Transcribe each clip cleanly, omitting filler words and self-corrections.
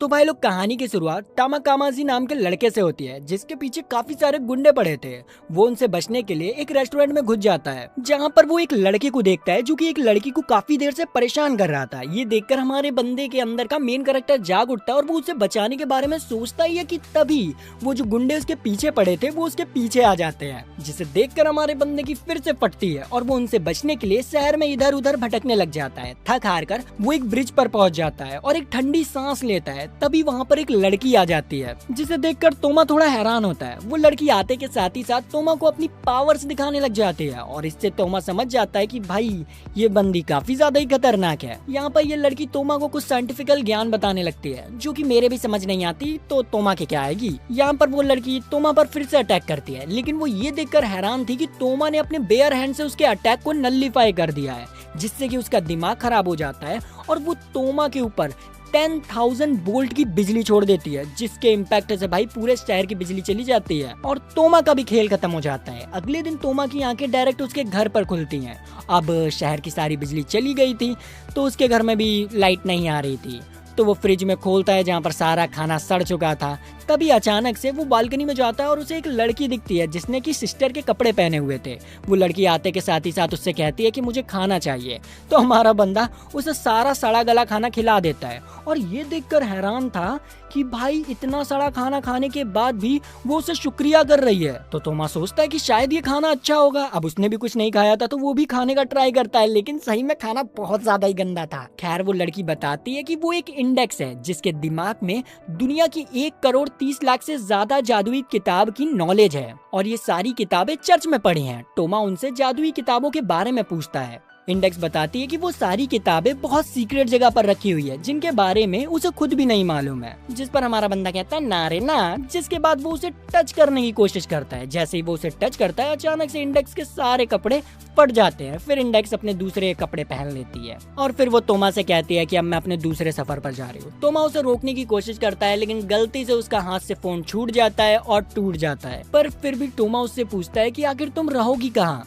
तो भाई लोग, कहानी की शुरुआत टामाकामाजी नाम के लड़के से होती है, जिसके पीछे काफी सारे गुंडे पड़े थे। वो उनसे बचने के लिए एक रेस्टोरेंट में घुस जाता है, जहाँ पर वो एक लड़के को देखता है जो कि एक लड़की को काफी देर से परेशान कर रहा था। ये देखकर हमारे बंदे के अंदर का मेन कैरेक्टर जाग उठता है और वो उसे बचाने के बारे में सोचता ही है कि तभी वो जो गुंडे उसके पीछे पड़े थे वो उसके पीछे आ जाते हैं, जिसे देखकर हमारे बंदे की फिर से फटती है और वो उनसे बचने के लिए शहर में इधर उधर भटकने लग जाता है। थक हार कर वो एक ब्रिज पर पहुंच जाता है और एक ठंडी सांस लेता है। तभी वहाँ पर एक लड़की आ जाती है, जिसे देखकर तोमा थोड़ा हैरान होता है। वो लड़की आते के साथ ही साथ तोमा को अपनी पावर्स दिखाने लग जाती है और इससे तोमा समझ जाता है कि भाई ये बंदी काफी ज्यादा ही खतरनाक है। यहाँ पर ये लड़की तोमा को कुछ साइंटिफिकल ज्ञान बताने लगती है, जो कि मेरे भी समझ नहीं आती, तो तोमा के क्या आएगी। यहाँ पर वो लड़की तोमा पर फिर से अटैक करती है, लेकिन वो ये देखकर हैरान थी कि तोमा ने अपने बेयर हैंड से उसके अटैक को नल्लीफाई कर दिया है, जिससे कि उसका दिमाग खराब हो जाता है और वो तोमा के ऊपर 10,000 वोल्ट की बिजली छोड़ देती है, जिसके इम्पैक्ट से भाई पूरे शहर की बिजली चली जाती है और तोमा का भी खेल खत्म हो जाता है। अगले दिन तोमा की आंखें डायरेक्ट उसके घर पर खुलती हैं। अब शहर की सारी बिजली चली गई थी, तो उसके घर में भी लाइट नहीं आ रही थी। तो वो फ्रिज में खोलता है जहाँ पर सारा खाना सड़ चुका था। तभी अचानक से वो बालकनी में जाता है और उसे एक लड़की दिखती है जिसने की सिस्टर के कपड़े पहने हुए थे। वो लड़की आते के साथ ही साथ उससे कहती है कि मुझे खाना चाहिए, तो हमारा बंदा उसे सारा सड़ा गला खाना खिला देता है और ये देखकर हैरान था कि भाई इतना सड़ा खाना खाने के बाद भी वो उसे शुक्रिया कर रही है। तो तोमा सोचता है कि शायद ये खाना अच्छा होगा। अब उसने भी कुछ नहीं खाया था तो वो भी खाने का ट्राई करता है, लेकिन सही में खाना बहुत ज्यादा ही गंदा था। खैर वो लड़की बताती है कि वो एक इंडेक्स है जिसके दिमाग में दुनिया की 1,30,00,000 से ज्यादा जादुई किताब की नॉलेज है और ये सारी किताबें चर्च में पढ़ी हैं। तोमा उनसे जादुई किताबों के बारे में पूछता है। इंडेक्स बताती है कि वो सारी किताबें बहुत सीक्रेट जगह पर रखी हुई है, जिनके बारे में उसे खुद भी नहीं मालूम है। जिस पर हमारा बंदा कहता है ना रे ना, जिसके बाद वो उसे टच करने की कोशिश करता है। जैसे ही वो उसे टच करता है, अचानक से इंडेक्स के सारे कपड़े फट जाते हैं। फिर इंडेक्स अपने दूसरे कपड़े पहन लेती है और फिर वो तोमा से कहती है कि अब मैं अपने दूसरे सफर पर जा रही हूँ। तोमा उसे रोकने की कोशिश करता है, लेकिन गलती से उसका हाथ से फोन छूट जाता है और टूट जाता है। पर फिर भी तोमा उससे पूछता है कि आखिर तुम रहोगी कहाँ,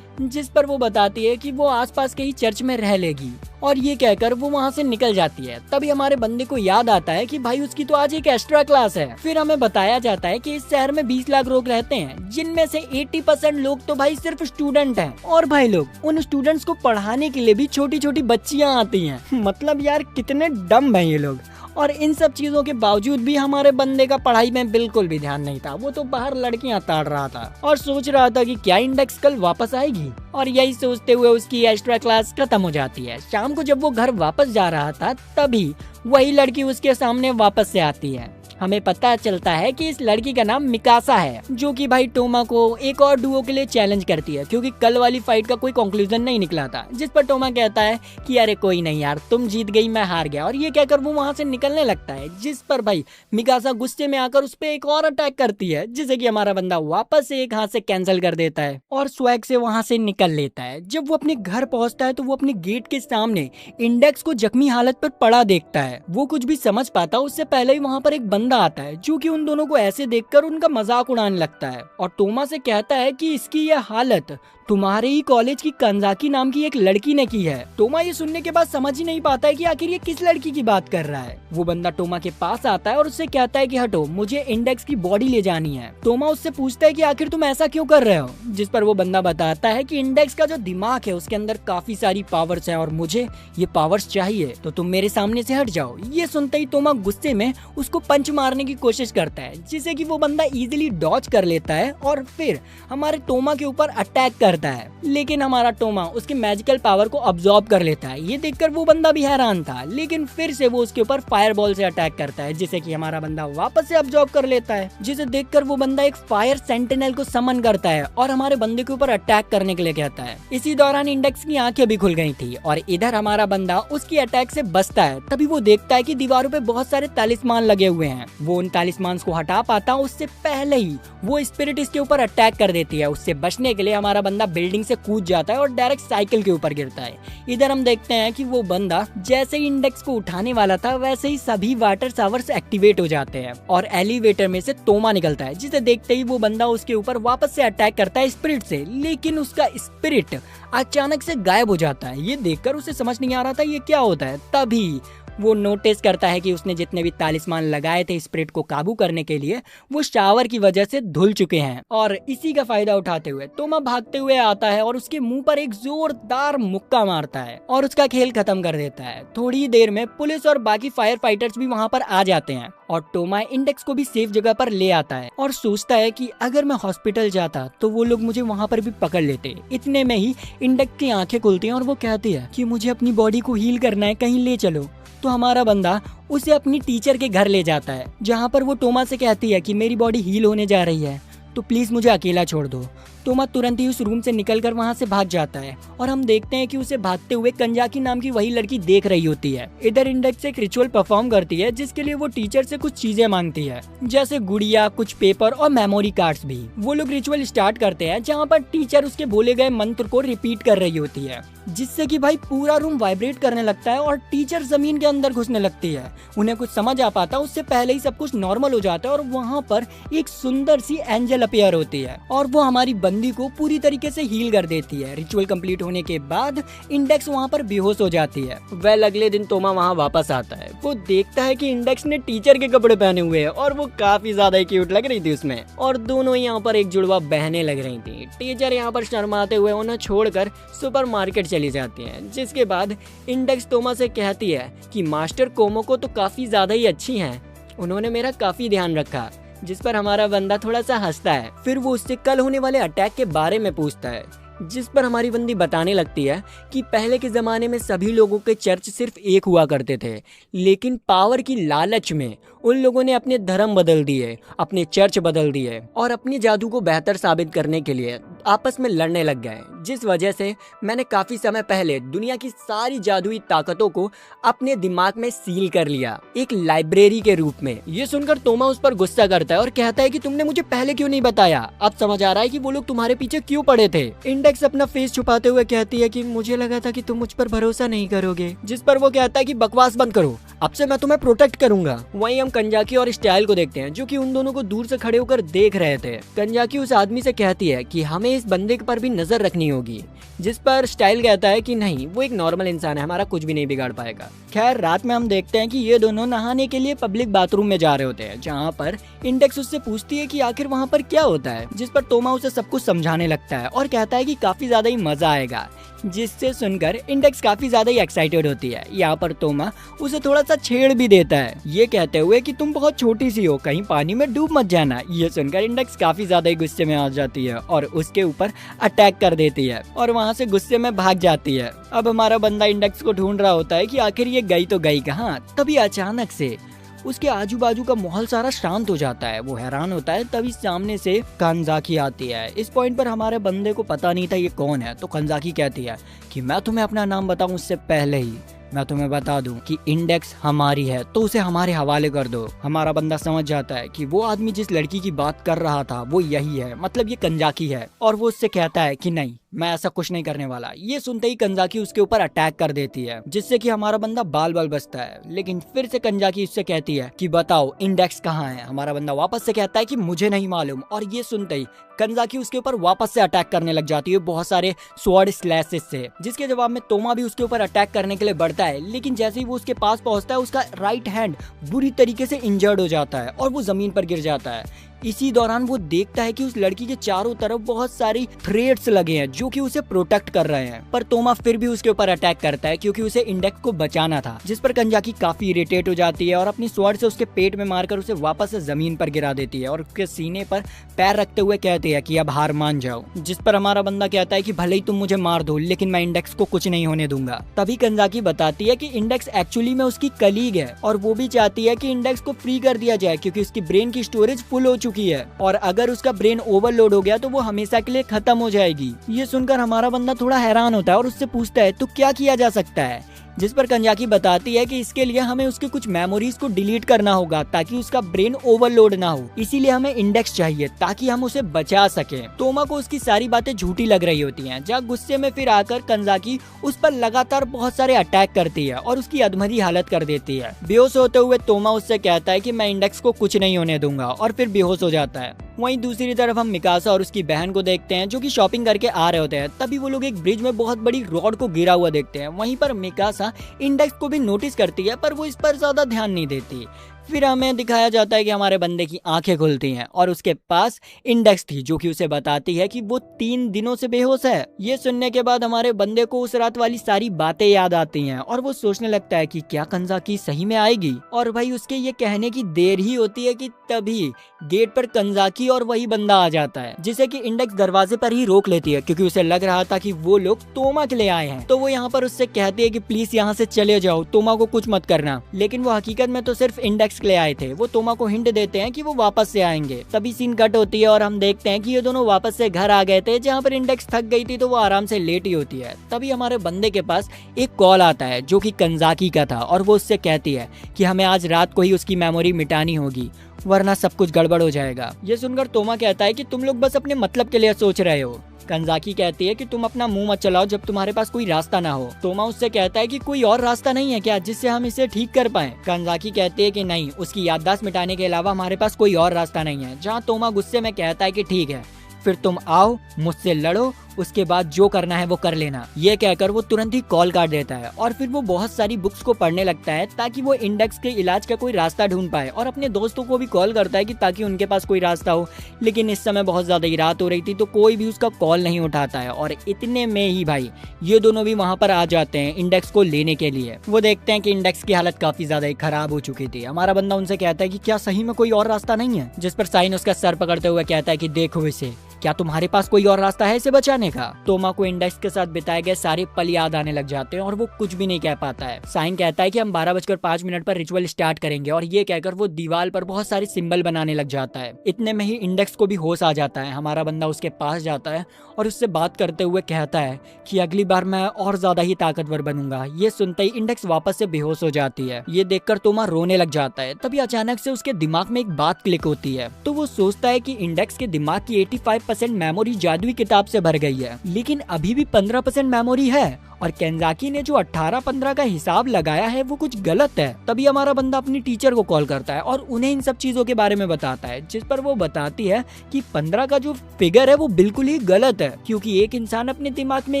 जिस पर वो बताती है कि वो आसपास के ही चर्च में रह लेगी और ये कहकर वो वहाँ से निकल जाती है। तभी हमारे बंदे को याद आता है कि भाई उसकी तो आज एक एक्स्ट्रा क्लास है। फिर हमें बताया जाता है कि इस शहर में 20 लाख लोग रहते हैं, जिनमें से 80% लोग तो भाई सिर्फ स्टूडेंट हैं और भाई लोग उन स्टूडेंट्स को पढ़ाने के लिए भी छोटी छोटी बच्चियाँ आती हैं। मतलब यार कितने डम हैं ये लोग। और इन सब चीजों के बावजूद भी हमारे बंदे का पढ़ाई में बिल्कुल भी ध्यान नहीं था। वो तो बाहर लड़कियां ताड़ रहा था और सोच रहा था कि क्या इंडेक्स कल वापस आएगी, और यही सोचते हुए उसकी एक्स्ट्रा क्लास खत्म हो जाती है। शाम को जब वो घर वापस जा रहा था, तभी वही लड़की उसके सामने वापस से आती है। हमें पता चलता है कि इस लड़की का नाम मिकासा है, जो कि भाई टोमा को एक और डुओ के लिए चैलेंज करती है, क्योंकि कल वाली फाइट का कोई कंक्लूजन नहीं निकला था। जिस पर टोमा कहता है कि अरे कोई नहीं यार, तुम जीत गई, मैं हार गया, और ये कहकर वो वहां से निकलने लगता है। जिस पर भाई मिकासा गुस्से में आकर उस पर एक और अटैक करती है, जिसे कि हमारा बंदा वापस से एक हाथ से कैंसिल कर देता है और स्वैग से वहां से निकल लेता है। जब वो अपने घर पहुंचता है तो वो अपने गेट के सामने इंडेक्स को जख्मी हालत पर पड़ा देखता है। वो कुछ भी समझ पाता उससे पहले ही वहां पर एक बंदा आता है, जो कि उन दोनों को ऐसे देखकर उनका मजाक उड़ाने लगता है और टोमा से कहता है कि इसकी यह हालत तुम्हारे ही कॉलेज की कंजाकी नाम की एक लड़की ने की है। टोमा ये सुनने के बाद समझ ही नहीं पाता है कि आखिर ये किस लड़की की बात कर रहा है। वो बंदा टोमा के पास आता है और उससे कहता है कि हटो, मुझे इंडेक्स की बॉडी ले जानी है। टोमा उससे पूछता है कि आखिर तुम ऐसा क्यों कर रहे हो, जिस पर वो बंदा बताता है कि इंडेक्स का जो दिमाग है उसके अंदर काफी सारी पावर्स है और मुझे ये पावर्स चाहिए, तो तुम मेरे सामने से हट जाओ। ये सुनते ही टोमा गुस्से में उसको पंच मारने की कोशिश करता है, जिसे कि वो बंदा इजीली डॉज कर लेता है और फिर हमारे टोमा के ऊपर अटैक करता है। लेकिन हमारा टोमा उसके मैजिकल पावर को अब्सॉर्ब कर लेता है। ये देखकर वो बंदा भी हैरान था, लेकिन फिर से वो उसके ऊपर फायरबॉल से अटैक करता है, जिसे कि हमारा बंदा वापस से अब्सॉर्ब कर लेता है। जिसे देखकर वो बंदा एक फायर सेंटिनल को समन करता है और हमारे बंदे के ऊपर अटैक करने के लिए कहता है। इसी दौरान इंडेक्स की आंखें भी खुल गई थी और इधर हमारा बंदा उसकी अटैक से बचता है। तभी वो देखता है कि दीवारों पे बहुत सारे तालिस्मान लगे हुए हैं। वो उन तालिस्मान को हटा पाता उससे पहले ही वो स्पिरिट इसके ऊपर अटैक कर देती है। उससे बचने के लिए हमारा बंदा बिल्डिंग से कूद जाता है और डायरेक्ट साइकिल के ऊपर गिरता है। इधर हम देखते हैं कि वो बंदा जैसे ही इंडेक्स को उठाने वाला था, वैसे ही सभी वाटर शावर्स एक्टिवेट हो जाते हैं और एलिवेटर में से तोमा निकलता है, जिसे देखते ही वो बंदा उसके ऊपर वापस से अटैक करता है स्पिरिट से। लेकिन उसका स्पिरिट अचानक से गायब हो जाता है। ये देखकर उसे समझ नहीं आ रहा था ये क्या होता है। तभी वो नोटिस करता है कि उसने जितने भी तालिस्मान लगाए थे स्पिरिट को काबू करने के लिए वो शावर की वजह से धुल चुके हैं। और इसी का फायदा उठाते हुए तोमा भागते हुए आता है और उसके मुंह पर एक जोरदार मुक्का मारता है और उसका खेल खत्म कर देता है। थोड़ी ही देर में पुलिस और बाकी फायर फाइटर्स भी वहाँ पर आ जाते हैं और टोमा इंडेक्स को भी सेफ जगह पर ले आता है और सोचता है कि अगर मैं हॉस्पिटल जाता तो वो लोग मुझे वहाँ पर भी पकड़ लेते। इतने में ही इंडेक्स की आंखें खुलती हैं और वो कहती है कि मुझे अपनी बॉडी को हील करना है, कहीं ले चलो। तो हमारा बंदा उसे अपनी टीचर के घर ले जाता है, जहाँ पर वो टोमा से कहती है कि मेरी बॉडी हील होने जा रही है तो प्लीज मुझे अकेला छोड़ दो। टोमा तुरंत ही उस रूम से निकलकर वहाँ से भाग जाता है और हम देखते हैं कि उसे भागते हुए कंजाकी नाम की वही लड़की देख रही होती है। इधर इंडेक्स एक रिचुअल परफॉर्म करती है जिसके लिए वो टीचर से कुछ चीजें मांगती है, जैसे गुड़िया, कुछ पेपर और मेमोरी कार्ड्स भी। वो लोग रिचुअल स्टार्ट करते हैं जहाँ पर टीचर उसके बोले गए मंत्र को रिपीट कर रही होती है, जिससे कि भाई पूरा रूम वाइब्रेट करने लगता है और टीचर जमीन के अंदर घुसने लगती है। उन्हें कुछ समझ आ पाता उससे पहले ही सब कुछ नॉर्मल हो जाता है और वहाँ पर एक सुंदर सी एंजल अपीयर होती है और वो हमारी बंदी को पूरी तरीके से हील कर देती है। रिचुअल कंप्लीट होने के बाद इंडेक्स वहाँ पर बेहोश हो जाती है। अगले दिन तोमा वहाँ वापस आता है। वो देखता है कि इंडेक्स ने टीचर के कपड़े पहने हुए हैं और वो काफी ज्यादा क्यूट लग रही थी उसमें, और दोनों यहाँ पर एक जुड़वा बहने लग रही थी। टीचर यहाँ पर शर्माते हुए उन्हें छोड़कर सुपरमार्केट चली जाती है, जिसके बाद इंडेक्स तोमा से कहती है कि मास्टर कोमोको तो काफी ज्यादा ही अच्छी हैं, उन्होंने मेरा काफी ध्यान रखा। जिस पर हमारा बंदा थोड़ा सा हंसता है। फिर वो उससे कल होने वाले अटैक के बारे में पूछता है, जिस पर हमारी बंदी बताने लगती है कि पहले के जमाने में सभी लोगों के चर्च सिर्फ एक हुआ करते थे, लेकिन पावर की लालच में उन लोगों ने अपने धर्म बदल दिए, अपने चर्च बदल दिए और अपने जादू को बेहतर साबित करने के लिए आपस में लड़ने लग गए, जिस वजह से मैंने काफी समय पहले दुनिया की सारी जादुई ताकतों को अपने दिमाग में सील कर लिया, एक लाइब्रेरी के रूप में। ये सुनकर तोमा उस पर गुस्सा करता है और कहता है कि तुमने मुझे पहले क्यों नहीं बताया? अब समझ आ रहा है कि वो लोग तुम्हारे पीछे क्यों पड़े थे। इंडेक्स अपना फेस छुपाते हुए कहती है कि मुझे लगा था कि तुम मुझ पर भरोसा नहीं करोगे, जिस पर वो कहता है कि बकवास बंद करो, अब से मैं तुम्हें प्रोटेक्ट करूंगा। वहीं हम कंजाकी और स्टाइल को देखते हैं, जो कि उन दोनों को दूर से खड़े होकर देख रहे थे। कंजाकी उस आदमी से कहती है कि हमें इस बंदे पर भी नजर रखनी होगी, जिस पर स्टाइल कहता है कि नहीं, वो एक नॉर्मल इंसान है, हमारा कुछ भी नहीं बिगाड़ पाएगा। खैर रात में हम देखते हैं कि ये दोनों नहाने के लिए पब्लिक बाथरूम में जा रहे होते हैं, जहाँ पर इंडेक्स उससे पूछती है कि आखिर वहाँ पर क्या होता है, जिस पर तोमा उसे सब कुछ समझाने लगता है और कहता है कि काफी ज्यादा ही मजा आएगा, जिससे सुनकर इंडेक्स काफी ज्यादा ही एक्साइटेड होती है। यहाँ पर तोमा उसे थोड़ा सा छेड़ भी देता है, ये कहते हुए कि तुम बहुत छोटी सी हो, कहीं पानी में डूब मत जाना। ये सुनकर इंडेक्स काफी ज्यादा ही गुस्से में आ जाती है और उसके ऊपर अटैक कर देती है और वहाँ से गुस्से में भाग जाती है। अब हमारा बंदा इंडेक्स को ढूंढ रहा होता है कि आखिर ये गई तो गई कहाँ। तभी अचानक से उसके आजू बाजू का माहौल सारा शांत हो जाता है। वो हैरान होता है, तभी सामने से कंजाकी आती है। इस पॉइंट पर हमारे बंदे को पता नहीं था ये कौन है, तो कंजाकी कहती है कि मैं तुम्हें अपना नाम बताऊं उससे पहले ही मैं तुम्हें बता दूं कि इंडेक्स हमारी है, तो उसे हमारे हवाले कर दो। हमारा बंदा समझ जाता है कि वो आदमी जिस लड़की की बात कर रहा था वो यही है, मतलब ये कंजाकी है, और वो उससे कहता है कि नहीं, मैं ऐसा कुछ नहीं करने वाला। ये सुनते ही कंजाकी उसके ऊपर अटैक कर देती है, जिससे कि हमारा बंदा बाल बाल बचता है। लेकिन फिर से कंजाकी उससे कहती है कि बताओ इंडेक्स कहाँ है। हमारा बंदा वापस से कहता है कि मुझे नहीं मालूम, और ये सुनते ही कंजाकी उसके ऊपर वापस से अटैक करने लग जाती है बहुत सारे स्वॉर्ड स्लैशेस से, जिसके जवाब में तोमा भी उसके ऊपर अटैक करने के लिए बढ़ता है। लेकिन जैसे ही वो उसके पास पहुंचता है, उसका राइट हैंड बुरी तरीके से इंजर्ड हो जाता है और वो जमीन पर गिर जाता है। इसी दौरान वो देखता है कि उस लड़की के चारों तरफ बहुत सारी थ्रेड्स लगे हैं जो कि उसे प्रोटेक्ट कर रहे हैं, पर तोमा फिर भी उसके ऊपर अटैक करता है क्योंकि उसे इंडेक्स को बचाना था, जिस पर कंजाकी काफी इरिटेट हो जाती है और अपनी स्वॉर्ड से उसके पेट में मारकर उसे वापस से जमीन पर गिरा देती है और उसके सीने पर पैर रखते हुए कहती है कि अब हार मान जाओ। जिस पर हमारा बंदा कहता है कि भले ही तुम मुझे मार दो, लेकिन मैं इंडेक्स को कुछ नहीं होने दूंगा। तभी कंजाकी बताती है कि इंडेक्स एक्चुअली में उसकी कलीग है और वो भी चाहती है कि इंडेक्स को फ्री कर दिया जाए क्योंकि उसकी ब्रेन की स्टोरेज फुल हो चुकी है और अगर उसका ब्रेन ओवरलोड हो गया तो वो हमेशा के लिए खत्म हो जाएगी। ये सुनकर हमारा बंदा थोड़ा हैरान होता है और उससे पूछता है तो क्या किया जा सकता है, जिस पर कंजाकी बताती है कि इसके लिए हमें उसके कुछ मेमोरीज को डिलीट करना होगा ताकि उसका ब्रेन ओवरलोड ना हो, इसीलिए हमें इंडेक्स चाहिए ताकि हम उसे बचा सके। तोमा को उसकी सारी बातें झूठी लग रही होती हैं, जहाँ गुस्से में फिर आकर कंजाकी उस पर लगातार बहुत सारे अटैक करती है और उसकी अधमरी हालत कर देती है। बेहोश होते हुए तोमा उससे कहता है कि मैं इंडेक्स को कुछ नहीं होने दूंगा और फिर बेहोश हो जाता है। वहीं दूसरी तरफ हम मिकासा और उसकी बहन को देखते हैं जो कि शॉपिंग करके आ रहे होते हैं। तभी वो लोग एक ब्रिज में बहुत बड़ी रॉड को गिरा हुआ देखते हैं। वहीं पर मिकासा इंडेक्स को भी नोटिस करती है पर वो इस पर ज्यादा ध्यान नहीं देती। फिर हमें दिखाया जाता है कि हमारे बंदे की आंखें खुलती हैं और उसके पास इंडेक्स थी जो कि उसे बताती है कि वो 3 दिनों से बेहोश है। ये सुनने के बाद हमारे बंदे को उस रात वाली सारी बातें याद आती हैं और वो सोचने लगता है कि क्या कंजाकी सही में आएगी। और भाई उसके ये कहने की देर ही होती है कि तभी गेट पर कंजाकी और वही बंदा आ जाता है जिसे कि इंडेक्स दरवाजे पर ही रोक लेती है क्योंकि उसे लग रहा था कि वो लोग तोमा के लिए आए हैं। तो वो यहाँ पर उससे कहती है कि प्लीज यहाँ से चले जाओ, तोमा को कुछ मत करना। लेकिन वो हकीकत में तो सिर्फ इंडेक्स के लिए आए थे। वो तोमा को हिंट देते हैं कि वो वापस से आएंगे। तभी सीन कट होती है और हम देखते हैं कि ये दोनों वापस से घर आ गए थे जहाँ पर इंडेक्स थक गई थी तो वो आराम से लेटी होती है। तभी हमारे बंदे के पास एक कॉल आता है जो कि कंजाकी का था और वो उससे कहती है कि हमें आज रात को ही उसकी मेमोरी मिटानी होगी वरना सब कुछ गड़बड़ हो जाएगा। ये सुनकर तोमा कहता है कि तुम लोग बस अपने मतलब के लिए सोच रहे हो। कंजाकी कहती है कि तुम अपना मुंह मत चलाओ जब तुम्हारे पास कोई रास्ता ना हो। तोमा उससे कहता है कि कोई और रास्ता नहीं है क्या जिससे हम इसे ठीक कर पाए। कंजाकी कहती है कि नहीं, उसकी याददाश्त मिटाने के अलावा हमारे पास कोई और रास्ता नहीं है। जहाँ तोमा गुस्से में कहता है कि ठीक है फिर तुम आओ, मुझसे लड़ो, उसके बाद जो करना है वो कर लेना। ये कहकर वो तुरंत ही कॉल काट देता है और फिर वो बहुत सारी बुक्स को पढ़ने लगता है ताकि वो इंडेक्स के इलाज का कोई रास्ता ढूंढ पाए और अपने दोस्तों को भी कॉल करता है कि ताकि उनके पास कोई रास्ता हो। लेकिन इस समय बहुत ज्यादा ही रात हो रही थी तो कोई भी उसका कॉल नहीं उठाता है और इतने में ही भाई ये दोनों भी वहाँ पर आ जाते हैं इंडेक्स को लेने के लिए। वो देखते हैं कि इंडेक्स की हालत काफी ज्यादा ही खराब हो चुकी थी। हमारा बंदा उनसे कहता है कि क्या सही में कोई और रास्ता नहीं है, जिस पर साइन उसका सर पकड़ते हुए कहता है कि देखो इसे, क्या तुम्हारे पास कोई और रास्ता है इसे बचाने का। तोमा को इंडेक्स के साथ बिताए गए सारे पल याद आने लग जाते हैं और वो कुछ भी नहीं कह पाता है। साइन कहता है कि हम 12:05 पर रिचुअल स्टार्ट करेंगे और ये कहकर वो दीवार पर बहुत सारे सिंबल बनाने लग जाता है। इतने में ही इंडेक्स को भी होश आ जाता है। हमारा बंदा उसके पास जाता है और उससे बात करते हुए कहता है कि अगली बार मैं और ज्यादा ही ताकतवर बनूंगा। ये सुनते ही इंडेक्स वापस से बेहोश हो जाती है। ये देखकर तोमा रोने लग जाता है। तभी अचानक से उसके दिमाग में एक बात क्लिक होती है। तो वो सोचता है कि इंडेक्स के दिमाग की 85% मेमोरी जादुई किताब से भर गई है, लेकिन अभी भी 15% मेमोरी है और केंजाकी ने जो 18-15 का हिसाब लगाया है वो कुछ गलत है। तभी हमारा बंदा अपनी टीचर को कॉल करता है और उन्हें इन सब चीजों के बारे में बताता है, जिस पर वो बताती है कि 15 का जो फिगर है वो बिल्कुल ही गलत है क्योंकि एक इंसान अपने दिमाग में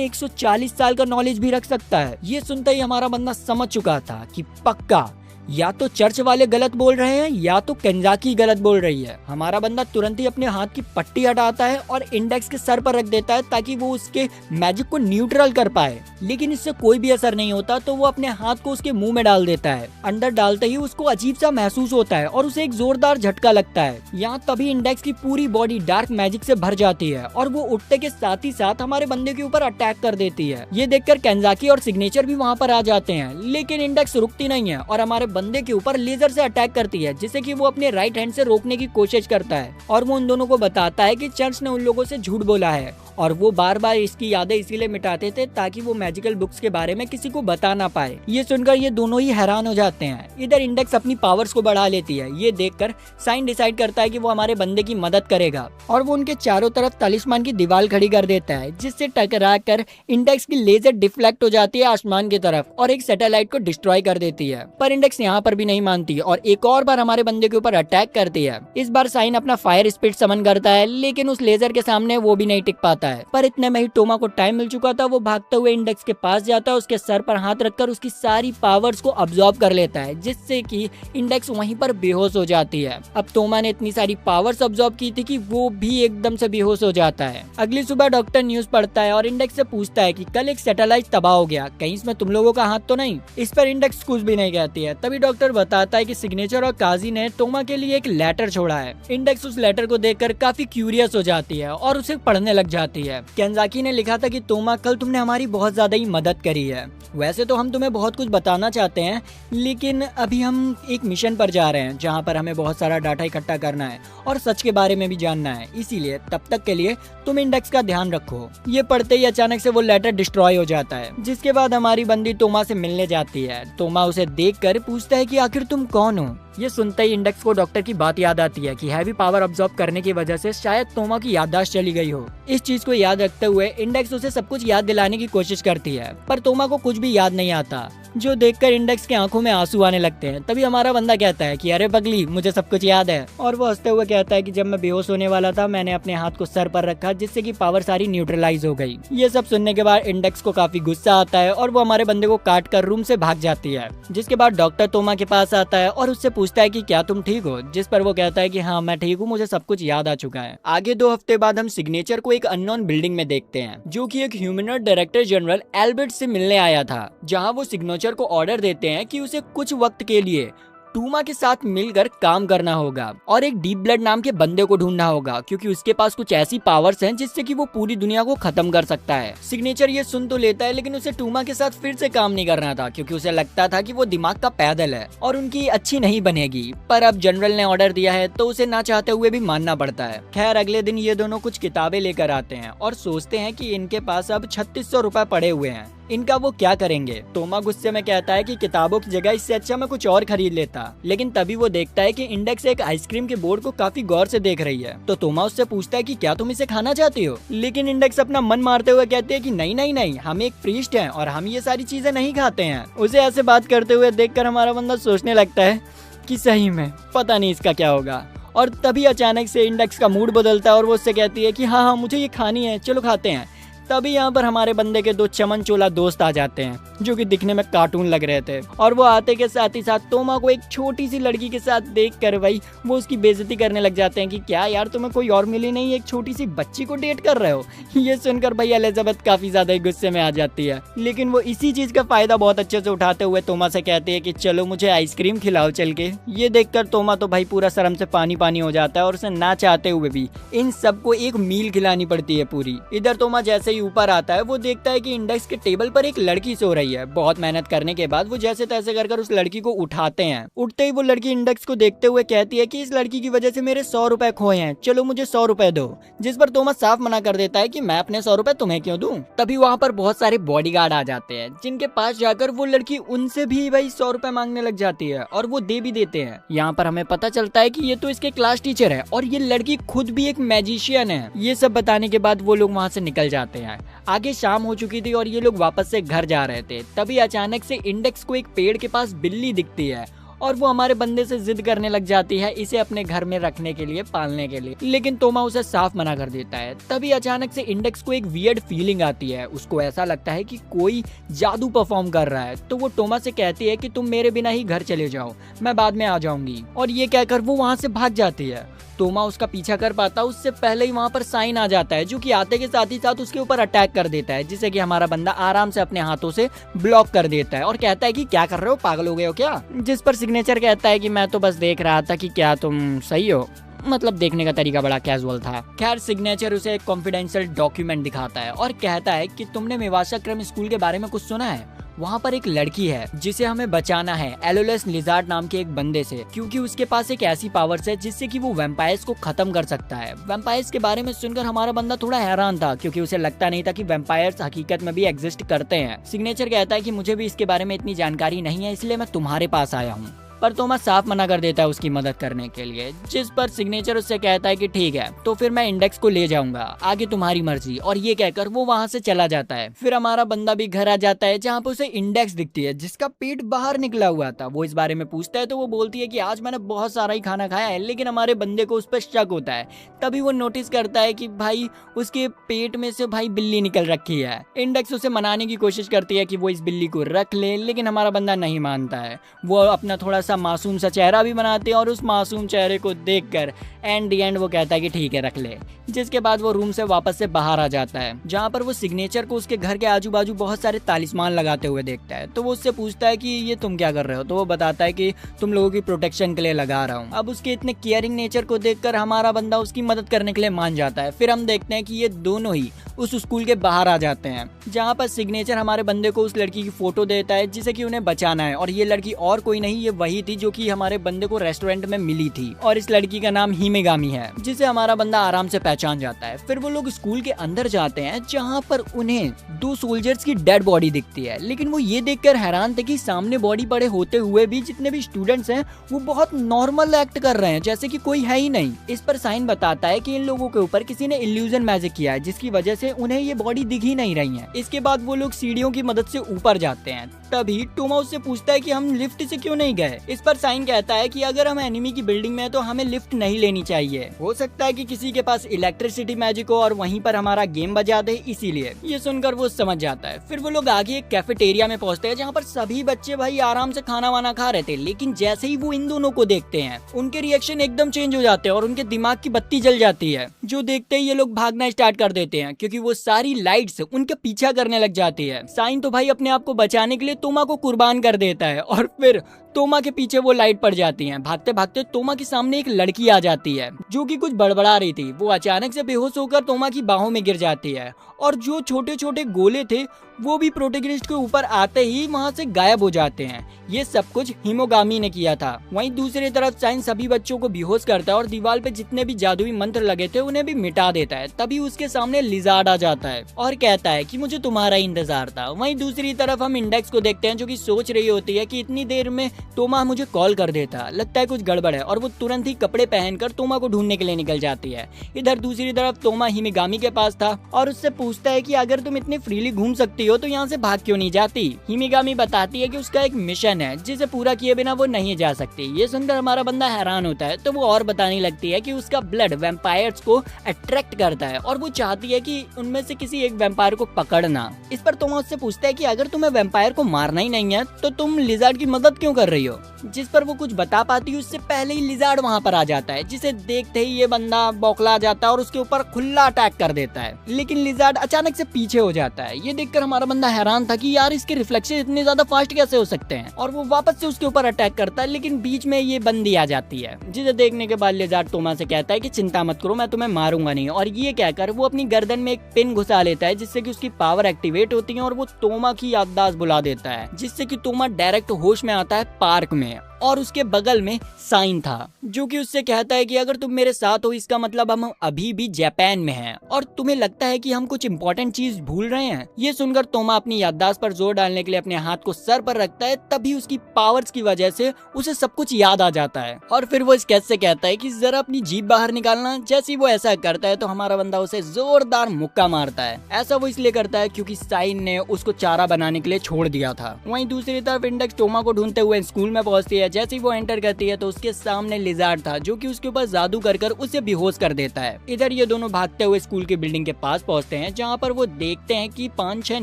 140 साल का नॉलेज भी रख सकता है। ये सुनते ही हमारा बंदा समझ चुका था कि पक्का या तो चर्च वाले गलत बोल रहे हैं या तो कंजाकी गलत बोल रही है। हमारा बंदा तुरंत ही अपने हाथ की पट्टी हटाता है और इंडेक्स के सर पर रख देता है ताकि वो उसके मैजिक को न्यूट्रल कर पाए, लेकिन इससे कोई भी असर नहीं होता। तो वो अपने हाथ को उसके मुंह में डाल देता है। अंदर डालते ही उसको अजीब सा महसूस होता है और उसे एक जोरदार झटका लगता है। यहाँ तभी इंडेक्स की पूरी बॉडी डार्क मैजिक से भर जाती है और वो उठते के साथ ही साथ हमारे बंदे के ऊपर अटैक कर देती है। ये देखकर कंजाकी और सिग्नेचर भी वहाँ पर आ जाते हैं, लेकिन इंडेक्स रुकती नहीं है और हमारे बंदे के ऊपर लेजर से अटैक करती है, जिसे कि वो अपने राइट हैंड से रोकने की कोशिश करता है और वो उन दोनों को बताता है कि चर्च ने उन लोगों से झूठ बोला है और वो बार बार इसकी यादें इसीलिए मिटाते थे ताकि वो मैजिकल बुक्स के बारे में किसी को बता ना पाए। ये सुनकर ये दोनों ही हैरान हो जाते हैं। इधर इंडेक्स अपनी पावर्स को बढ़ा लेती है। ये देखकर साइन डिसाइड करता है कि वो हमारे बंदे की मदद करेगा और वो उनके चारों तरफ तलिस्मान की दीवार खड़ी कर देता है, जिससे टकरा कर इंडेक्स की लेजर डिफ्लेक्ट हो जाती है आसमान की तरफ और एक सैटेलाइट को डिस्ट्रॉय कर देती है। पर इंडेक्स यहाँ पर भी नहीं मानती और एक और बार हमारे बंदे के ऊपर अटैक करती है। इस बार साइन अपना फायर स्पीड समन करता है, लेकिन उस लेजर के सामने वो भी नहीं टिक पाता है। पर इतने में ही टोमा को टाइम मिल चुका था। वो भागते हुए इंडेक्स के पास जाता है, उसके सर पर हाथ रखकर उसकी सारी पावर्स को अब्सॉर्ब कर लेता है, जिससे कि इंडेक्स वहीं पर बेहोश हो जाती है। अब टोमा ने इतनी सारी पावर्स अब्सॉर्ब की थी कि वो भी एकदम से बेहोश हो जाता है। अगली सुबह डॉक्टर न्यूज पढ़ता है और इंडेक्स से पूछता है कि कल एक सैटेलाइट तबाह हो गया, कहीं इसमें तुम लोगों का हाथ तो नहीं। इस पर इंडेक्स कुछ भी नहीं कहती है। तभी डॉक्टर बताता है कि सिग्नेचर और काजी ने टोमा के लिए एक लेटर छोड़ा है। इंडेक्स उस लेटर को देखकर काफी क्यूरियस हो जाती है और उसे पढ़ने लग जाती है। केंजाकी ने लिखा था कि टोमा कल तुमने हमारी बहुत ज्यादा ही मदद करी है। वैसे तो हम तुम्हें बहुत कुछ बताना चाहते हैं, लेकिन अभी हम एक मिशन पर जा रहे हैं जहाँ पर हमें बहुत सारा डाटा इकट्ठा करना है और सच के बारे में भी जानना है। इसीलिए तब तक के लिए तुम इंडेक्स का ध्यान रखो। ये पढ़ते ही अचानक से वो लेटर डिस्ट्रॉय हो जाता है, जिसके बाद हमारी बंदी टोमा से मिलने जाती है। टोमा उसे देखकर पूछता है कि आखिर तुम कौन हो। ये सुनते ही इंडेक्स को डॉक्टर की बात याद आती है कि हैवी पावर अब्सॉर्ब करने की वजह से शायद टोमा की याददाश्त चली गई हो। इस चीज को याद रखते हुए इंडेक्स उसे सब कुछ याद दिलाने की कोशिश करती है, पर टोमा को कुछ भी याद नहीं आता। जो देखकर इंडेक्स की आंखों में आंसू आने लगते हैं। तभी हमारा बंदा कहता है कि अरे पगली, मुझे सब कुछ याद है। और वो हंसते हुए कहता है कि जब मैं बेहोश होने वाला था मैंने अपने हाथ को सर पर रखा, जिससे कि पावर सारी न्यूट्रलाइज हो गई। ये सब सुनने के बाद इंडेक्स को काफी गुस्सा आता है और वो हमारे बंदे को काट कर रूम से भाग जाती है। जिसके बाद डॉक्टर तोमा के पास आता है और उससे पूछता है कि क्या तुम ठीक हो, जिस पर वो कहता है कि हाँ मैं ठीक हूँ, मुझे सब कुछ याद आ चुका है। आगे 2 हफ्ते बाद हम सिग्नेचर को एक अननोन बिल्डिंग में देखते हैं, जो कि एक ह्यूमनॉइड डायरेक्टर जनरल एल्बर्ट से मिलने आया था, जहाँ वो सिग्नेचर को ऑर्डर देते हैं कि उसे कुछ वक्त के लिए टूमा के साथ मिलकर काम करना होगा और एक डीप ब्लड नाम के बंदे को ढूंढना होगा, क्योंकि उसके पास कुछ ऐसी पावर्स हैं जिससे कि वो पूरी दुनिया को खत्म कर सकता है। सिग्नेचर ये सुन तो लेता है, लेकिन उसे टूमा के साथ फिर से काम नहीं करना था, क्योंकि उसे लगता था कि वो दिमाग का पैदल है और उनकी अच्छी नहीं बनेगी। पर अब जनरल ने ऑर्डर दिया है तो उसे ना चाहते हुए भी मानना पड़ता है। खैर अगले दिन ये दोनों कुछ किताबें लेकर आते हैं और सोचते हैं कि इनके पास अब 3600 रुपए पड़े हुए हैं, इनका वो क्या करेंगे। तोमा गुस्से में कहता है कि किताबों की जगह इससे अच्छा मैं कुछ और खरीद लेता। लेकिन तभी वो देखता है कि इंडेक्स एक आइसक्रीम के बोर्ड को काफी गौर से देख रही है। तो तोमा उससे पूछता है कि क्या तुम इसे खाना चाहती हो, लेकिन इंडेक्स अपना मन मारते हुए कहते हैं कि नहीं नहीं नहीं, हम एक प्रीस्ट हैं और हम ये सारी चीजें नहीं खाते हैं। उसे ऐसे बात करते हुए देखकर हमारा बंदा सोचने लगता है कि सही में पता नहीं इसका क्या होगा। और तभी अचानक से इंडेक्स का मूड बदलता है और वो उससे कहती है कि हाँ हाँ मुझे ये खानी है, चलो खाते हैं। तभी यहाँ पर हमारे बंदे के 2 चमन चोला दोस्त आ जाते हैं, जो कि दिखने में कार्टून लग रहे थे। और वो आते के साथ ही साथ तोमा को एक छोटी सी लड़की के साथ देख कर भाई वो उसकी बेइज्जती करने लग जाते हैं कि क्या यार तुम्हें कोई और मिली नहीं, एक छोटी सी बच्ची को डेट कर रहे हो। ये सुनकर भाई एलिजाबेथ काफी ज्यादा गुस्से में आ जाती है, लेकिन वो इसी चीज का फायदा बहुत अच्छे से उठाते हुए तोमा से कहती है कि चलो मुझे आइसक्रीम खिलाओ चल के। ये देखकर तोमा तो भाई पूरा शर्म से पानी पानी हो जाता है और उसे ना चाहते हुए भी इन सबको एक मील खिलानी पड़ती है पूरी। इधर तोमा जैसे ही ऊपर आता है वो देखता है कि इंडेक्स के टेबल पर एक लड़की सो रही है। बहुत मेहनत करने के बाद वो जैसे तैसे कर उस लड़की को उठाते हैं। उठते ही वो लड़की इंडेक्स को देखते हुए कहती है कि इस लड़की की वजह से मेरे 100 रुपए खोए हैं, चलो मुझे 100 रुपए दो। जिस पर तोमा साफ मना कर देता है कि मैं अपने 100 रुपए तुम्हें क्यों दूं। तभी वहाँ पर बहुत सारे बॉडीगार्ड आ जाते हैं, जिनके पास जाकर वो लड़की उनसे भी भाई 100 रुपए मांगने लग जाती है और वो दे भी देते हैं। यहाँ पर हमें पता चलता है कि ये तो इसके क्लास टीचर है और ये लड़की खुद भी एक मैजिशियन है। ये सब बताने के बाद वो लोग वहाँ से निकल जाते हैं। आगे शाम हो चुकी थी और ये लोग वापस से घर जा रहे थे। तभी अचानक से इंडेक्स को एक पेड़ के पास बिल्ली दिखती है और वो हमारे बंदे से जिद करने लग जाती है इसे अपने घर में रखने के लिए, पालने के लिए, लेकिन तोमा उसे साफ मना कर देता है। तभी अचानक से इंडेक्स को एक वियर्ड फीलिंग आती है, उसको ऐसा लगता है कि कोई जादू परफॉर्म कर रहा है। तो वो तोमा से कहती है कि तुम मेरे बिना ही घर चले जाओ, मैं बाद में आ जाऊंगी। और ये कहकर वो वहाँ से भाग जाती है। तोमा उसका पीछा कर पाता उससे पहले ही वहाँ पर साइन आ जाता है, जो कि आते के साथ ही साथ उसके ऊपर अटैक कर देता है, जिसे कि हमारा बंदा आराम से अपने हाथों से ब्लॉक कर देता है और कहता है कि क्या कर रहे हो, पागल हो गए हो क्या। जिस पर सिग्नेचर कहता है कि मैं तो बस देख रहा था कि क्या तुम सही हो, मतलब देखने का तरीका बड़ा कैजुअल था। खैर सिग्नेचर उसे एक कॉन्फिडेंशियल डॉक्यूमेंट दिखाता है और कहता है कि तुमने मेवाशा क्रम स्कूल के बारे में कुछ सुना है, वहाँ पर एक लड़की है जिसे हमें बचाना है एलोलेस लिजार्ड नाम के एक बंदे से, क्योंकि उसके पास एक ऐसी पावर्स है जिससे कि वो वैम्पायर्स को खत्म कर सकता है। वैम्पायर्स के बारे में सुनकर हमारा बंदा थोड़ा हैरान था, क्योंकि उसे लगता नहीं था कि वैम्पायर्स हकीकत में भी एग्जिस्ट करते हैं। सिग्नेचर कहता है कि मुझे भी इसके बारे में इतनी जानकारी नहीं है, इसलिए मैं तुम्हारे पास आया हूँ। पर तोमा साफ मना कर देता है उसकी मदद करने के लिए, जिस पर सिग्नेचर उससे कहता है कि ठीक है तो फिर मैं इंडेक्स को ले जाऊंगा, आगे तुम्हारी मर्जी। और ये कहकर वो वहाँ से चला जाता है। फिर हमारा बंदा भी घर आ जाता है, जहाँ पे उसे इंडेक्स दिखती है जिसका पेट बाहर निकला हुआ था। वो इस बारे में पूछता है तो वो बोलती है कि आज मैंने बहुत सारा ही खाना खाया है, लेकिन हमारे बंदे को उस पर शक होता है। तभी वो नोटिस करता है कि भाई उसके पेट में से भाई बिल्ली निकल रखी है। इंडेक्स उसे मनाने की कोशिश करती है कि वो इस बिल्ली को रख ले, लेकिन हमारा बंदा नहीं मानता है। वो अपना थोड़ा सा मासूम सा चेहरा भी बनाते हैं और उस मासूम चेहरे को देखकर एंड दी एंड वो कहता है कि ठीक है रख ले। जिसके बाद वो रूम से वापस से बाहर आ जाता है, जहाँ पर वो सिग्नेचर को उसके घर के आजू बाजू बहुत सारे तालिस्मान लगाते हुए देखता है। तो वो उससे पूछता है कि ये तुम क्या कर रहे हो। तो वो बताता है कि तुम लोगों की प्रोटेक्शन के लिए लगा रहा हूँ। अब उसके इतने केयरिंग नेचर को देखकर हमारा बंदा उसकी मदद करने के लिए मान जाता है। फिर हम देखते हैं कि ये दोनों ही उस स्कूल के बाहर आ जाते हैं, जहाँ पर सिग्नेचर हमारे बंदे को उस लड़की की फोटो देता है जिसे कि उन्हें बचाना है। और ये लड़की और कोई नहीं, ये वही थी जो कि हमारे बंदे को रेस्टोरेंट में मिली थी। और इस लड़की का नाम हिमेगामी है, जिसे हमारा बंदा आराम से पहचान जाता है। फिर वो लोग स्कूल के अंदर जाते हैं, जहाँ पर उन्हें 2 सोल्जर्स की डेड बॉडी दिखती है। लेकिन वो ये देखकर हैरान थे कि सामने बॉडी पड़े होते हुए भी जितने भी स्टूडेंट्स हैं वो बहुत नॉर्मल एक्ट कर रहे हैं, जैसे कि कोई है ही नहीं। इस पर साइन बताता है कि इन लोगों के ऊपर किसी ने इल्यूजन मैजिक किया है, जिसकी वजह से से उन्हें ये बॉडी दिख ही नहीं रही है। इसके बाद वो लोग सीढ़ियों की मदद से ऊपर जाते हैं। तभी टोमा उससे पूछता है कि हम लिफ्ट से क्यों नहीं गए। इस पर साइन कहता है कि अगर हम एनिमी की बिल्डिंग में है तो हमें लिफ्ट नहीं लेनी चाहिए, हो सकता है कि किसी के पास इलेक्ट्रिसिटी मैजिक हो और वहीं पर हमारा गेम बजा दे, इसीलिए। ये सुनकर वो समझ जाता है। फिर वो लोग आगे एक कैफेटेरिया में पहुंचते हैं जहाँ पर सभी बच्चे भाई आराम से खाना वाना खा रहे थे, लेकिन जैसे ही वो इन दोनों को देखते हैं उनके रिएक्शन एकदम चेंज हो जाते हैं और उनके दिमाग की बत्ती जल जाती है, जो देखते ही ये लोग भागना स्टार्ट कर देते हैं क्योंकि वो सारी लाइट्स उनके पीछा करने लग जाती है। साइन तो भाई अपने आप को बचाने के लिए तोमा को कुर्बान कर देता है और फिर तोमा के पीछे वो लाइट पड़ जाती हैं। भागते भागते तोमा के सामने एक लड़की आ जाती है जो कि कुछ बड़बड़ा रही थी। वो अचानक से बेहोश होकर तोमा की बाहों में गिर जाती है और जो छोटे छोटे गोले थे वो भी प्रोटैगनिस्ट के ऊपर आते ही वहां से गायब हो जाते हैं। ये सब कुछ हिमोगामी ने किया था। वहीं दूसरी तरफ साइन सभी बच्चों को बेहोश करता है और दीवार पे जितने भी जादुई मंत्र लगे थे उन्हें भी मिटा देता है। तभी उसके सामने लिजार्ड आ जाता है और कहता है कि मुझे तुम्हारा इंतजार था। वहीं दूसरी तरफ हम इंडेक्स को देखते हैं जो कि सोच रही होती है कि इतनी देर में तोमा मुझे कॉल कर देता, लगता है कुछ गड़बड़ है, और वो तुरंत ही कपड़े पहनकर तोमा को ढूंढने के लिए निकल जाती है। इधर दूसरी तरफ तोमा हिमिगामी के पास था और उससे पूछता है कि अगर तुम इतनी फ्रीली घूम सकती हो तो यहाँ से भाग क्यों नहीं जाती। हिमिगामी बताती है कि उसका एक मिशन है जिसे पूरा किए बिना वो नहीं जा सकती। ये सुनकर हमारा बंदा हैरान होता है तो वो और बताने लगती है कि उसका ब्लड वैम्पायर्स को अट्रैक्ट करता है और वो चाहती है कि उनमें से किसी एक वैम्पायर को पकड़ना। इस पर तोमा उससे पूछता है कि अगर तुम्हें वैम्पायर को मारना ही नहीं है तो तुम लिजार्ड की मदद क्यों कर रही हो। जिस पर वो कुछ बता पाती है उससे पहले ही लिजार्ड वहाँ पर आ जाता है, जिसे देखते ही ये बंदा बौखला जाता है और उसके ऊपर खुला अटैक कर देता है। लेकिन लिजार्ड अचानक से पीछे हो जाता है। ये देखकर हमारा बंदा हैरान था कि यार इसके रिफ्लेक्शन इतने ज्यादा फास्ट कैसे हो सकते हैं, और वो वापस से उसके ऊपर अटैक करता है, लेकिन बीच में ये बंदी आ जाती है। जिसे देखने के बाद लिजार्ड तोमा से कहता है कि चिंता मत करो, मैं तुम्हें मारूंगा नहीं, और ये कहकर वो अपनी गर्दन में एक पिन घुसा लेता है जिससे कि उसकी पावर एक्टिवेट होती है और वो तोमा की याददाश्त बुला देता है, जिससे कि तोमा डायरेक्ट होश में आता है पार्क में। और उसके बगल में साइन था जो कि उससे कहता है कि अगर तुम मेरे साथ हो इसका मतलब हम अभी भी जापान में हैं और तुम्हें लगता है कि हम कुछ इंपॉर्टेंट चीज भूल रहे हैं। ये सुनकर तोमा अपनी याददाश्त पर जोर डालने के लिए अपने हाथ को सर पर रखता है। तभी उसकी पावर्स की वजह से उसे सब कुछ याद आ जाता है और फिर वो स्केच से कहता है कि जरा अपनी जीभ बाहर निकालना। जैसे ही वो ऐसा करता है तो हमारा बंदा उसे जोरदार मुक्का मारता है। ऐसा वो इसलिए करता है क्योंकि साइन ने उसको चारा बनाने के लिए छोड़ दिया था। वहीं दूसरी तरफ इंडेक्स तोमा को ढूंढते हुए स्कूल में पहुंचती है। जैसे ही वो एंटर करती है तो उसके सामने लिजार्ड था जो कि उसके ऊपर जादू कर उसे बेहोश कर देता है। इधर ये दोनों भागते हुए स्कूल की बिल्डिंग के पास पहुंचते हैं जहां पर वो देखते हैं कि 5-6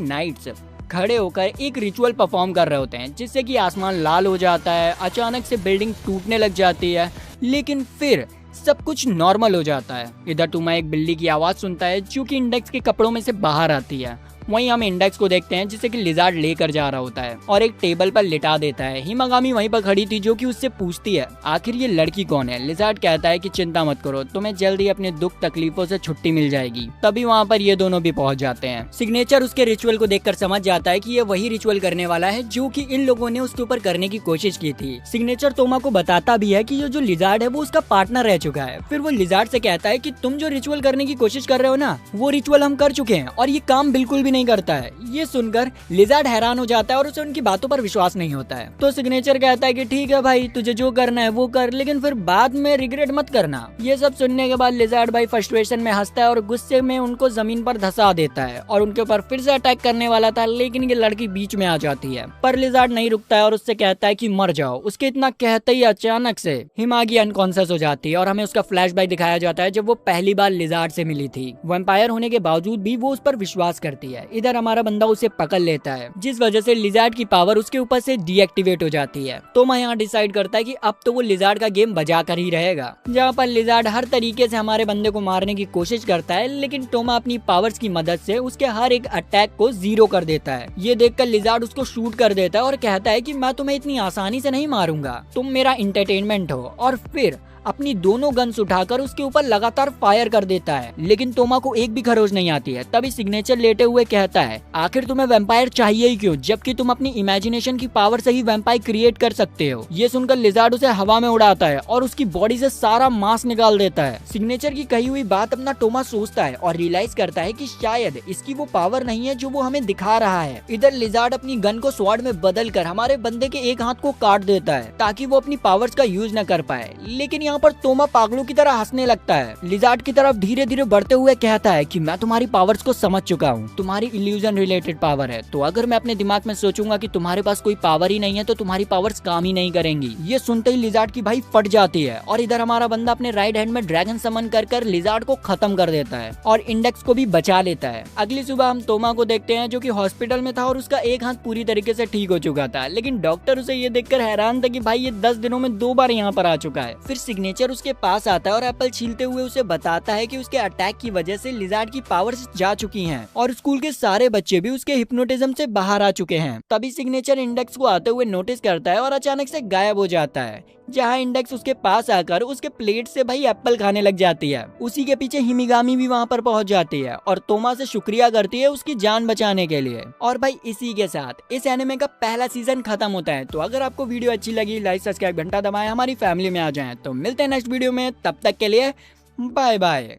नाइट्स खड़े होकर एक रिचुअल परफॉर्म कर रहे होते हैं जिससे कि आसमान लाल हो जाता है। अचानक से बिल्डिंग टूटने लग जाती है, लेकिन फिर सब कुछ नॉर्मल हो जाता है। इधर टोमा एक बिल्ली की आवाज सुनता है जो कि इंडेक्स के कपड़ों में से बाहर आती है। वहीं हम इंडेक्स को देखते हैं जिसे कि लिजार्ड लेकर जा रहा होता है और एक टेबल पर लिटा देता है। हिमागामी वहीं पर खड़ी थी जो कि उससे पूछती है आखिर ये लड़की कौन है। लिजार्ड कहता है कि चिंता मत करो, तुम्हें जल्दी अपने दुख तकलीफों से छुट्टी मिल जाएगी। तभी वहाँ पर ये दोनों भी पहुंच जाते हैं। सिग्नेचर उसके रिचुअल को देखकर समझ जाता है कि ये वही रिचुअल करने वाला है जो कि इन लोगों ने उसके ऊपर करने की कोशिश की थी। सिग्नेचर तोमा को बताता भी है कि ये जो लिजार्ड है वो उसका पार्टनर रह चुका है। फिर वो लिजार्ड से कहता है कि तुम जो रिचुअल करने की कोशिश कर रहे हो ना, वो रिचुअल हम कर चुके हैं और ये काम बिल्कुल भी नहीं करता है। ये सुनकर लिजार्ड हैरान हो जाता है और उसे उनकी बातों पर विश्वास नहीं होता है। तो सिग्नेचर कहता है कि ठीक है भाई, तुझे जो करना है वो कर, लेकिन फिर बाद में रिग्रेट मत करना। ये सब सुनने के बाद लिजार्ड भाई फ्रस्ट्रेशन में हंसता है और गुस्से में उनको जमीन पर धंसा देता है और उनके ऊपर फिर से अटैक करने वाला था, लेकिन ये लड़की बीच में आ जाती है। पर लिजार्ड नहीं रुकता है और उससे कहता है कि मर जाओ। उसके इतना कहते ही अचानक से हिमागी अनकॉन्शियस हो जाती है और हमें उसका फ्लैशबैक दिखाया जाता है जब वो पहली बार लिजार्ड से मिली थी। वैम्पायर होने के बावजूद भी वो उस पर विश्वास करती है। इधर हमारा बंदा उसे पकड़ लेता है जिस वजह से लिजार्ड की पावर उसके ऊपर से डीएक्टिवेट हो जाती है। तो मैं यहाँ डिसाइड करता है कि अब तो वो लिजार्ड का गेम बजा कर ही रहेगा, जहाँ पर लिजार्ड हर तरीके से हमारे बंदे को मारने की कोशिश करता है, लेकिन टोमा अपनी पावर्स की मदद से उसके हर एक अटैक को 0 कर देता है। ये देखकर लिजार्ड उसको शूट कर देता है और कहता है कि मैं तुम्हें इतनी आसानी से नहीं मारूंगा, तुम मेरा इंटरटेनमेंट हो। और फिर अपनी दोनों गन्स उठाकर उसके ऊपर लगातार फायर कर देता है, लेकिन तोमा को एक भी खरोच नहीं आती है। तभी सिग्नेचर लेटे हुए कहता है आखिर तुम्हें वैम्पायर चाहिए ही क्यों, जबकि तुम अपनी इमेजिनेशन की पावर से ही वैम्पायर क्रिएट कर सकते हो। ये सुनकर लिजार्ड उसे हवा में उड़ाता है और उसकी बॉडी से सारा मांस निकाल देता है। सिग्नेचर की कही हुई बात अपना टोमा सोचता है और रियलाइज करता है कि शायद इसकी वो पावर नहीं है जो वो हमें दिखा रहा है। इधर लिजार्ड अपनी गन को स्वॉर्ड में बदल कर हमारे बंदे के एक हाथ को काट देता है ताकि वो अपनी पावर्स का यूज न कर पाए, लेकिन यहाँ पर तोमा पागलों की तरह हंसने लगता है। लिजार्ड की तरफ धीरे धीरे बढ़ते हुए कहता है कि मैं तुम्हारी पावर्स को समझ चुका हूँ, तुम्हारी इल्यूजन रिलेटेड पावर है, तो अगर मैं अपने दिमाग में सोचूंगा कि तुम्हारे पास कोई पावर ही नहीं है तो तुम्हारी पावर्स काम ही नहीं करेंगी। ये सुनते ही लिजार्ड की भाई फट जाती है और इधर हमारा बंदा अपने राइट हैंड में ड्रैगन समन कर लिजार्ड को खत्म कर देता है और इंडेक्स को भी बचा लेता है। अगली सुबह हम तोमा को देखते हैं जो कि हॉस्पिटल में था और उसका एक हाथ पूरी तरीके से ठीक हो चुका था, लेकिन डॉक्टर उसे ये देखकर हैरान था कि भाई ये 10 दिनों में 2 बार यहाँ पर आ चुका है। फिर सिग्नेचर उसके पास आता है और एप्पल छीलते हुए उसे बताता है कि उसके अटैक की वजह से लिजार्ड की पावर्स जा चुकी हैं और स्कूल के सारे बच्चे भी उसके हिप्नोटिज्म से बाहर आ चुके हैं। तभी सिग्नेचर इंडेक्स को आते हुए नोटिस करता है और अचानक से गायब हो जाता है, जहाँ इंडेक्स उसके पास आकर उसके प्लेट से भाई एप्पल खाने लग जाती है। उसी के पीछे हिमिगामी भी वहाँ पर पहुँच जाती है और तोमा से शुक्रिया करती है उसकी जान बचाने के लिए। और भाई इसी के साथ इस एनिमे का पहला सीजन खत्म होता है। तो अगर आपको वीडियो अच्छी लगी, लाइक सब्सक्राइब घंटा दबाएं, हमारी फैमिली में आ जाएं। तो मिलते हैं नेक्स्ट वीडियो में, तब तक के लिए बाय बाय।